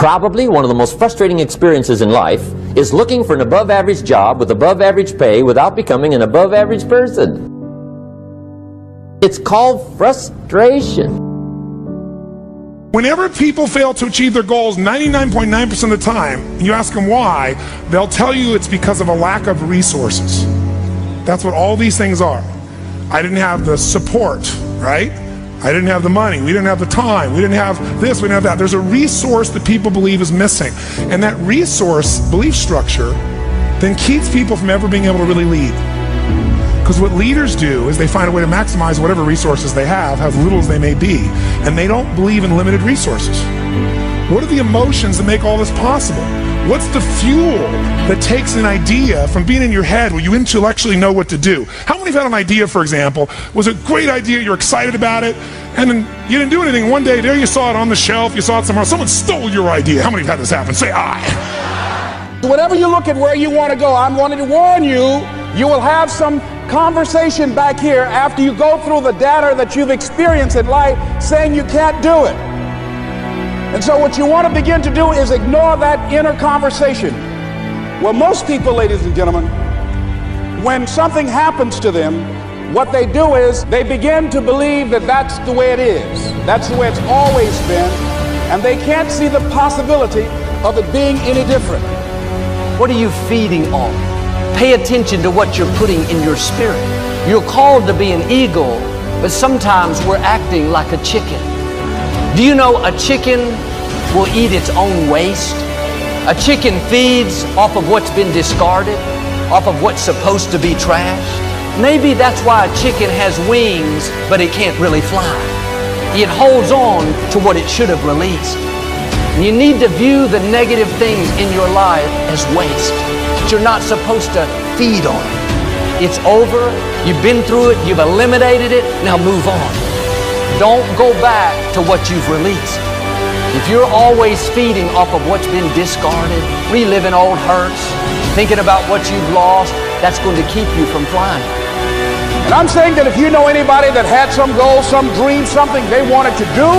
Probably one of the most frustrating experiences in life is looking for an above-average job with above-average pay without becoming an above-average person. It's called frustration. Whenever people fail to achieve their goals 99.9% of the time, and you ask them why, they'll tell you it's because of a lack of resources. That's what all these things are. I didn't have the support, right? I didn't have the money, we didn't have the time, we didn't have this, we didn't have that. There's a resource that people believe is missing. And that resource belief structure then keeps people from ever being able to really lead. Because what leaders do is they find a way to maximize whatever resources they have little as they may be. And they don't believe in limited resources. What are the emotions that make all this possible? What's the fuel that takes an idea from being in your head where you intellectually know what to do? How many have had an idea, for example, was a great idea, you're excited about it, and then you didn't do anything. One day, there you saw it on the shelf, you saw it somewhere else, someone stole your idea. How many have had this happen? Say I. Whenever you look at where you want to go, I'm wanting to warn you, you will have some conversation back here after you go through the data that you've experienced in life saying you can't do it. And so what you want to begin to do is ignore that inner conversation. Well, most people, ladies and gentlemen, when something happens to them, what they do is they begin to believe that that's the way it is. That's the way it's always been. And they can't see the possibility of it being any different. What are you feeding on? Pay attention to what you're putting in your spirit. You're called to be an eagle, but sometimes we're acting like a chicken. Do you know a chicken will eat its own waste? A chicken feeds off of what's been discarded, off of what's supposed to be trash. Maybe that's why a chicken has wings, but it can't really fly. It holds on to what it should have released. You need to view the negative things in your life as waste. You're not supposed to feed on it. It's over, you've been through it, you've eliminated it, now move on. Don't go back to what you've released. If you're always feeding off of what's been discarded, reliving old hurts, thinking about what you've lost, that's going to keep you from flying. And I'm saying that if you know anybody that had some goal, some dream, something they wanted to do,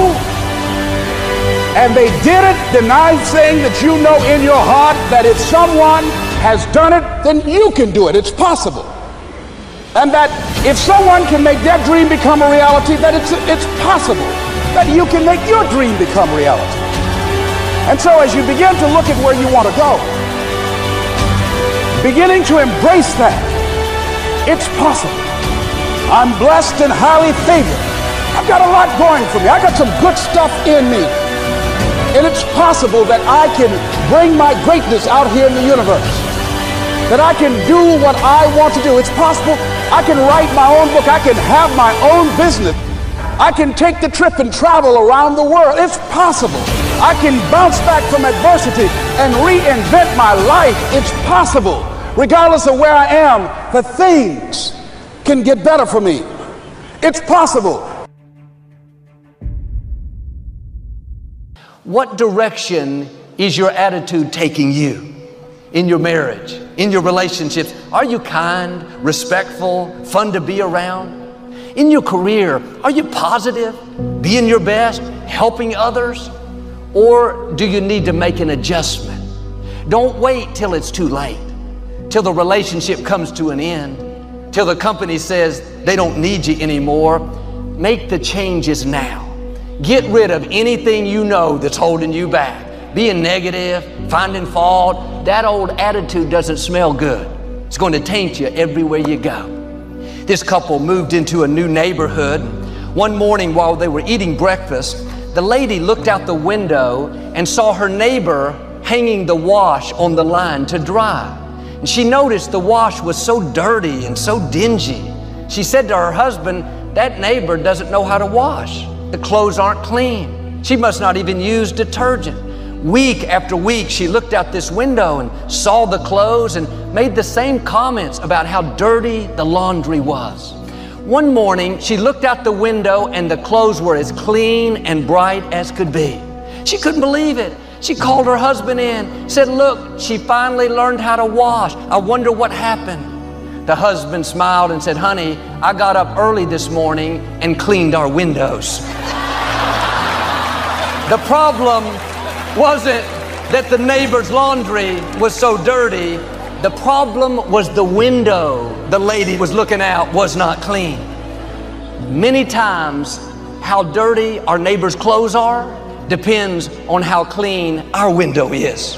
and they did it, then I'm saying that you know in your heart that if someone has done it, then you can do it. It's possible. And that if someone can make their dream become a reality, that it's possible that you can make your dream become reality. And so as you begin to look at where you want to go, beginning to embrace that, it's possible. I'm blessed and highly favored. I've got a lot going for me. I got some good stuff in me. And it's possible that I can bring my greatness out here in the universe. That I can do what I want to do. It's possible I can write my own book. I can have my own business. I can take the trip and travel around the world. It's possible. I can bounce back from adversity and reinvent my life. It's possible. Regardless of where I am, the things can get better for me. It's possible. What direction is your attitude taking you? In your marriage, in your relationships? Are you kind, respectful, fun to be around? In your career, are you positive, being your best, helping others? Or do you need to make an adjustment? Don't wait till it's too late, till the relationship comes to an end, till the company says they don't need you anymore. Make the changes now. Get rid of anything you know that's holding you back. Being negative, finding fault, that old attitude doesn't smell good. It's going to taint you everywhere you go. This couple moved into a new neighborhood. One morning while they were eating breakfast, the lady looked out the window and saw her neighbor hanging the wash on the line to dry. And she noticed the wash was so dirty and so dingy. She said to her husband, "That neighbor doesn't know how to wash. The clothes aren't clean. She must not even use detergent." Week after week, she looked out this window and saw the clothes and made the same comments about how dirty the laundry was. One morning, she looked out the window and the clothes were as clean and bright as could be. She couldn't believe it. She called her husband in, said, "Look, she finally learned how to wash. I wonder what happened." The husband smiled and said, "Honey, I got up early this morning and cleaned our windows." The problem wasn't that the neighbor's laundry was so dirty. The problem was the window the lady was looking out was not clean. Many times, how dirty our neighbor's clothes are depends on how clean our window is.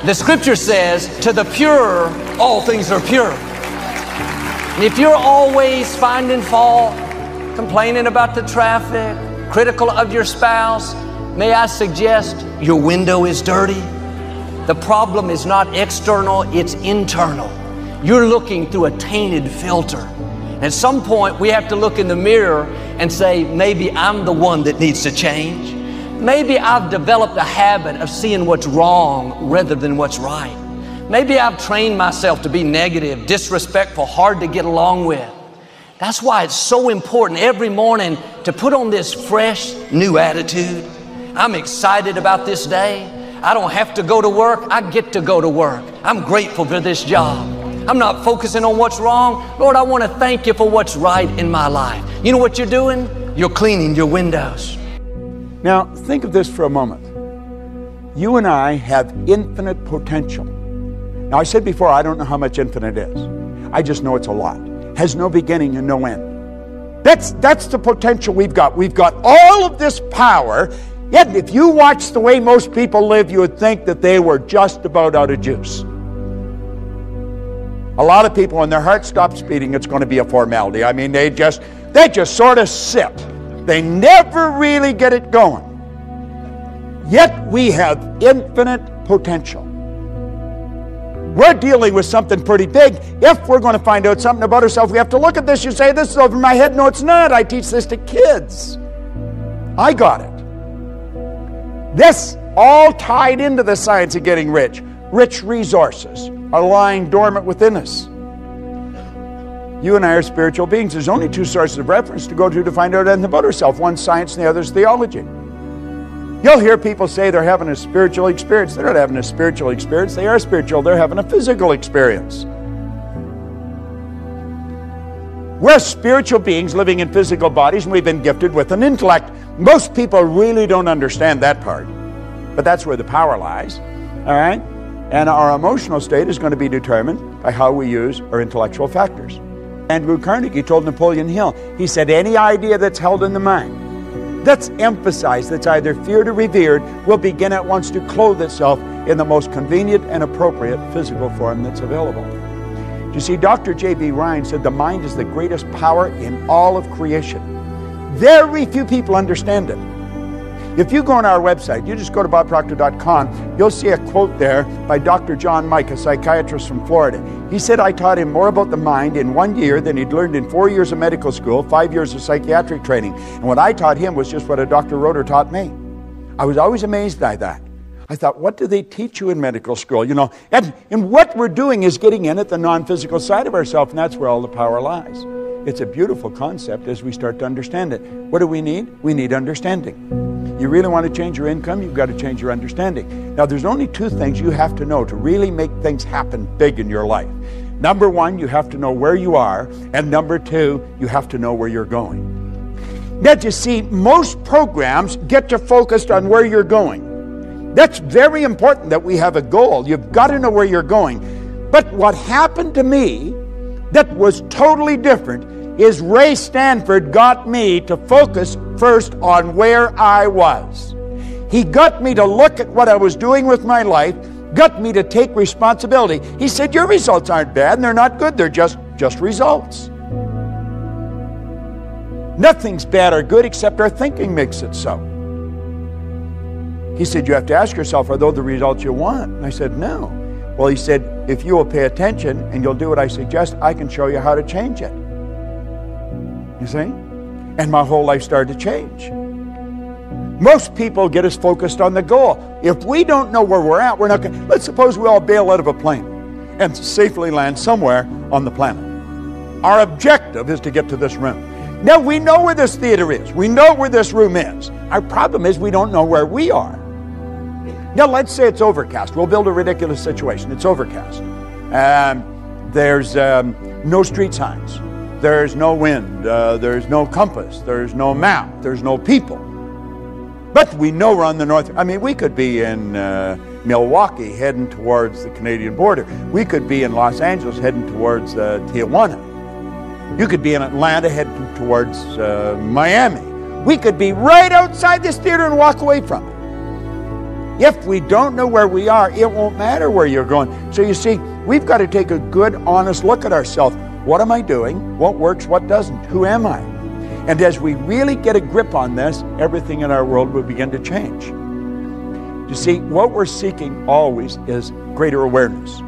The scripture says, to the pure, all things are pure. And if you're always finding fault, complaining about the traffic, critical of your spouse, may I suggest your window is dirty? The problem is not external, it's internal. You're looking through a tainted filter. At some point, we have to look in the mirror and say, maybe I'm the one that needs to change. Maybe I've developed a habit of seeing what's wrong rather than what's right. Maybe I've trained myself to be negative, disrespectful, hard to get along with. That's why it's so important every morning to put on this fresh, new attitude. I'm excited about this day. I don't have to go to work. I get to go to work. I'm grateful for this job. I'm not focusing on what's wrong. Lord, I want to thank you for what's right in my life. You know what you're doing? You're cleaning your windows. Now, think of this for a moment. You and I have infinite potential. Now, I said before, I don't know how much infinite is. I just know it's a lot. Has no beginning and no end. That's the potential we've got. We've got all of this power. Yet, if you watch the way most people live, you would think that they were just about out of juice. A lot of people, when their heart stops beating, it's going to be a formality. I mean, they just sort of sit. They never really get it going. Yet we have infinite potential. We're dealing with something pretty big. If we're going to find out something about ourselves, we have to look at this. You say, this is over my head. No, it's not. I teach this to kids. I got it. This all tied into the science of getting rich. Rich resources are lying dormant within us. You and I are spiritual beings. There's only two sources of reference to go to find out anything about ourselves. One's science and the other's theology. You'll hear people say they're having a spiritual experience. They're not having a spiritual experience. They are spiritual. They're having a physical experience. We're spiritual beings living in physical bodies, and we've been gifted with an intellect. Most people really don't understand that part. But that's where the power lies. All right? And our emotional state is going to be determined by how we use our intellectual factors. Andrew Carnegie told Napoleon Hill, he said, any idea that's held in the mind, that's emphasized, that's either feared or revered, will begin at once to clothe itself in the most convenient and appropriate physical form that's available. You see, Dr. J.B. Ryan said the mind is the greatest power in all of creation. Very few people understand it. If you go on our website, you just go to bobproctor.com, you'll see a quote there by Dr. John Mike, a psychiatrist from Florida. He said, I taught him more about the mind in 1 year than he'd learned in 4 years of medical school, 5 years of psychiatric training. And what I taught him was just what a Dr. Roeder taught me. I was always amazed by that. I thought, what do they teach you in medical school? You know, and what we're doing is getting in at the non-physical side of ourselves, and that's where all the power lies. It's a beautiful concept as we start to understand it. What do we need? We need understanding. You really want to change your income, you've got to change your understanding. Now, there's only two things you have to know to really make things happen big in your life. Number one, you have to know where you are, and number two, you have to know where you're going. Now, you see, most programs get you focused on where you're going. That's very important that we have a goal. You've got to know where you're going. But what happened to me that was totally different is Ray Stanford got me to focus first on where I was. He got me to look at what I was doing with my life, got me to take responsibility. He said, your results aren't bad and they're not good, they're just results. Nothing's bad or good except our thinking makes it so. He said, you have to ask yourself, are those the results you want? And I said, no. Well, he said, if you will pay attention and you'll do what I suggest, I can show you how to change it. You see? And my whole life started to change. Most people get us focused on the goal. If we don't know where we're at, we're not going to... Let's suppose we all bail out of a plane and safely land somewhere on the planet. Our objective is to get to this room. Now, we know where this theater is. We know where this room is. Our problem is we don't know where we are. Now, let's say it's overcast. We'll build a ridiculous situation. It's overcast. There's no street signs. There's no wind. There's no compass. There's no map. There's no people. But we know we're on the north. I mean, we could be in Milwaukee heading towards the Canadian border. We could be in Los Angeles heading towards Tijuana. You could be in Atlanta heading towards Miami. We could be right outside this theater and walk away from it. If we don't know where we are, it won't matter where you're going. So you see, we've got to take a good, honest look at ourselves. What am I doing? What works? What doesn't? Who am I? And as we really get a grip on this, everything in our world will begin to change. You see, what we're seeking always is greater awareness.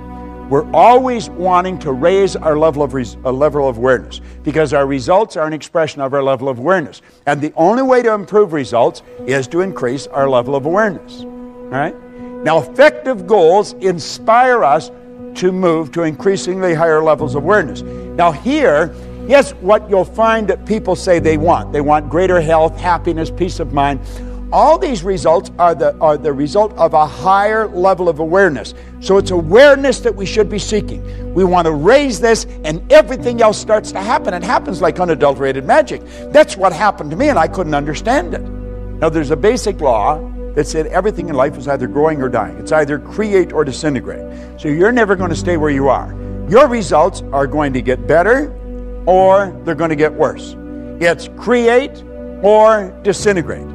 We're always wanting to raise our level of awareness, because our results are an expression of our level of awareness. And the only way to improve results is to increase our level of awareness. All right? Now, effective goals inspire us to move to increasingly higher levels of awareness. Now here, yes, what you'll find that people say they want. They want greater health, happiness, peace of mind. All these results are the result of a higher level of awareness. So it's awareness that we should be seeking. We want to raise this, and everything else starts to happen. It happens like unadulterated magic. That's what happened to me, and I couldn't understand it. Now, there's a basic law that said everything in life is either growing or dying. It's either create or disintegrate. So you're never going to stay where you are. Your results are going to get better, or they're going to get worse. It's create or disintegrate.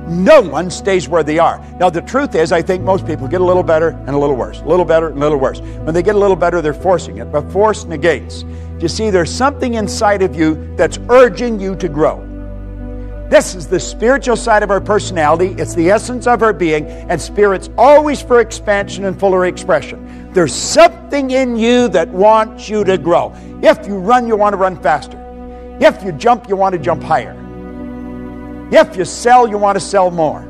No one stays where they are. Now, the truth is, I think most people get a little better and a little worse, a little better and a little worse. When they get a little better, they're forcing it, but force negates. You see, there's something inside of you that's urging you to grow. This is the spiritual side of our personality. It's the essence of our being, and spirit's always for expansion and fuller expression. There's something in you that wants you to grow. If you run, you want to run faster. If you jump, you want to jump higher. If you sell, you want to sell more.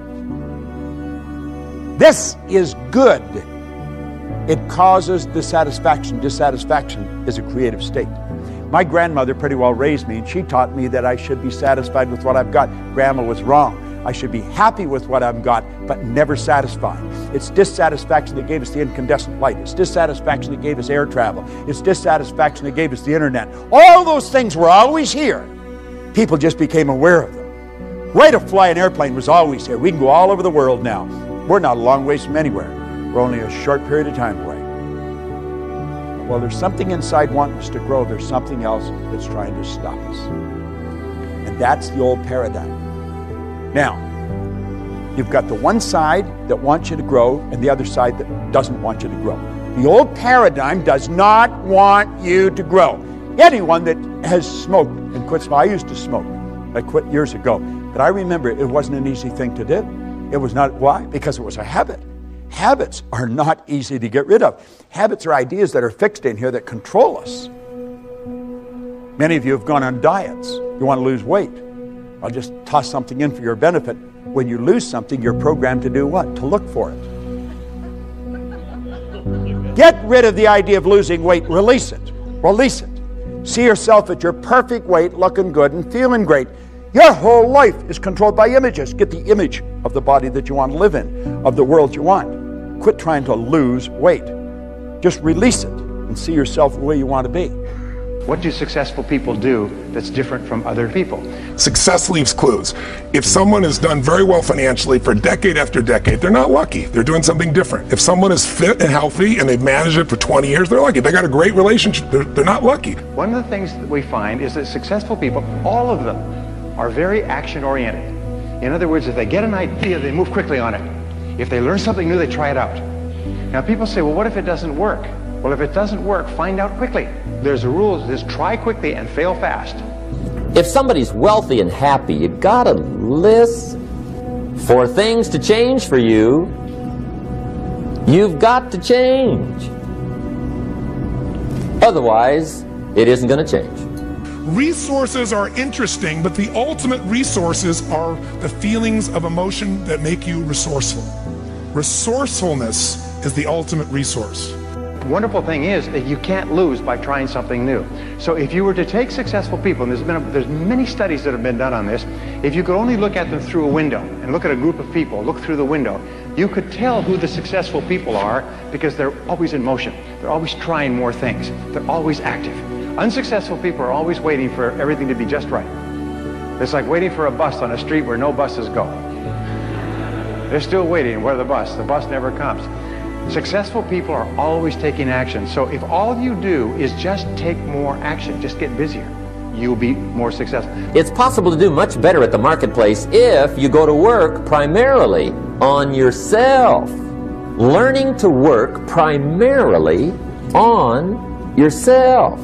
This is good. It causes dissatisfaction. Dissatisfaction is a creative state. My grandmother pretty well raised me, and she taught me that I should be satisfied with what I've got. Grandma was wrong. I should be happy with what I've got, but never satisfied. It's dissatisfaction that gave us the incandescent light. It's dissatisfaction that gave us air travel. It's dissatisfaction that gave us the internet. All those things were always here. People just became aware of them. Way to fly an airplane was always here. We can go all over the world now. We're not a long ways from anywhere. We're only a short period of time away. Well, there's something inside wanting us to grow. There's something else that's trying to stop us. And that's the old paradigm. Now, you've got the one side that wants you to grow and the other side that doesn't want you to grow. The old paradigm does not want you to grow. Anyone that has smoked and quit smoking, I used to smoke. I quit years ago. But I remember it wasn't an easy thing to do. It was not. Why? Because it was a habit. Habits are not easy to get rid of. Habits are ideas that are fixed in here that control us. Many of you have gone on diets. You want to lose weight. I'll just toss something in for your benefit. When you lose something, you're programmed to do what? To look for it. Get rid of the idea of losing weight. Release it. Release it. See yourself at your perfect weight, looking good and feeling great. Your whole life is controlled by images. Get the image of the body that you want to live in, of the world you want. Quit trying to lose weight. Just release it and see yourself the way you want to be. What do successful people do that's different from other people? Success leaves clues. If someone has done very well financially for decade after decade, they're not lucky. They're doing something different. If someone is fit and healthy and they've managed it for 20 years, they're lucky. They got a great relationship. They're not lucky. One of the things that we find is that successful people, all of them, are very action-oriented. In other words, if they get an idea, they move quickly on it. If they learn something new, they try it out. Now people say, well, what if it doesn't work? Well, if it doesn't work, find out quickly. There's a rule that says try quickly and fail fast. If somebody's wealthy and happy, you got a list for things to change for you. You've got to change. Otherwise, it isn't going to change. Resources are interesting, but the ultimate resources are the feelings of emotion that make you resourceful. Resourcefulness is the ultimate resource. The wonderful thing is that you can't lose by trying something new. So if you were to take successful people, and there's many studies that have been done on this, if you could only look at them through a window and look at a group of people, look through the window, you could tell who the successful people are because they're always in motion. They're always trying more things. They're always active. Unsuccessful people are always waiting for everything to be just right. It's like waiting for a bus on a street where no buses go. They're still waiting. Where the bus? The bus never comes. Successful people are always taking action. So if all you do is just take more action, just get busier, you'll be more successful. It's possible to do much better at the marketplace if you go to work primarily on yourself. Learning to work primarily on yourself.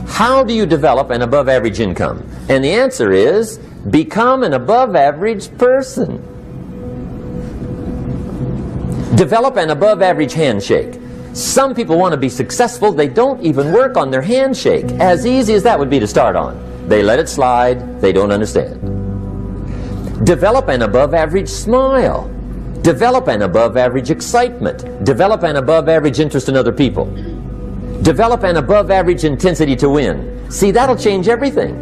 How do you develop an above average income? And the answer is, become an above average person. Develop an above average handshake. Some people want to be successful, they don't even work on their handshake. As easy as that would be to start on. They let it slide, they don't understand. Develop an above average smile. Develop an above average excitement. Develop an above average interest in other people. Develop an above average intensity to win. See, that'll change everything.